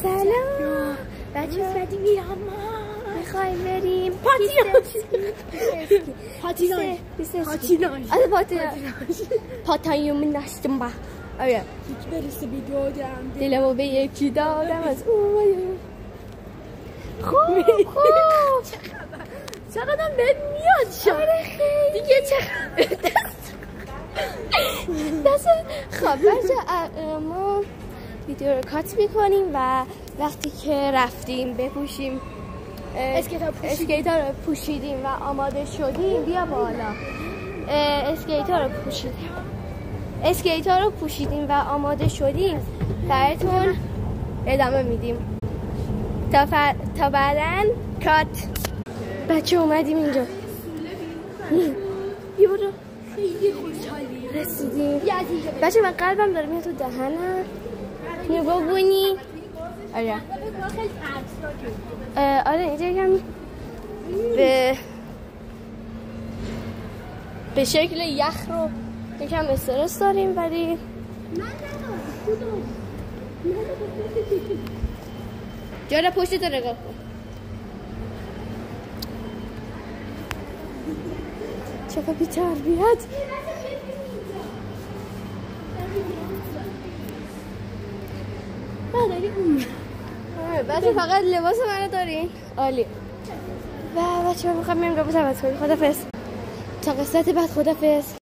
سلام بچه ها میخوایم بریم پاتیناش نشتم با آره هیچ برسه بی دادم دلمو به یکی دادم از اون خوب چقدر بهت میاد شد دیگه چقدر دست خب بچه ما ویدیو رو کات میکنیم و وقتی که رفتیم بپوشیم اسکیتر رو پوشیدیم و آماده شدیم بیا بالا اسکیتر رو پوشیدیم و آماده شدیم براتون ادامه میدیم تا بعداً کات بچه اومدیم اینجا بیا برو خیلی خوشحالی رسیدیم بچه من قلبم داره میاد تو دهنم نگاه بونی آره اینجا یکم به شکل یخ رو یکم استرس داریم ولی جالا پشت تو نگاه کن چقدر بی تربیت بچه فقط لباس منو دارین عالی و بچه ها میخوام بریم لباس عوض کنیم خدافظ تا قسمت بعد خدافظ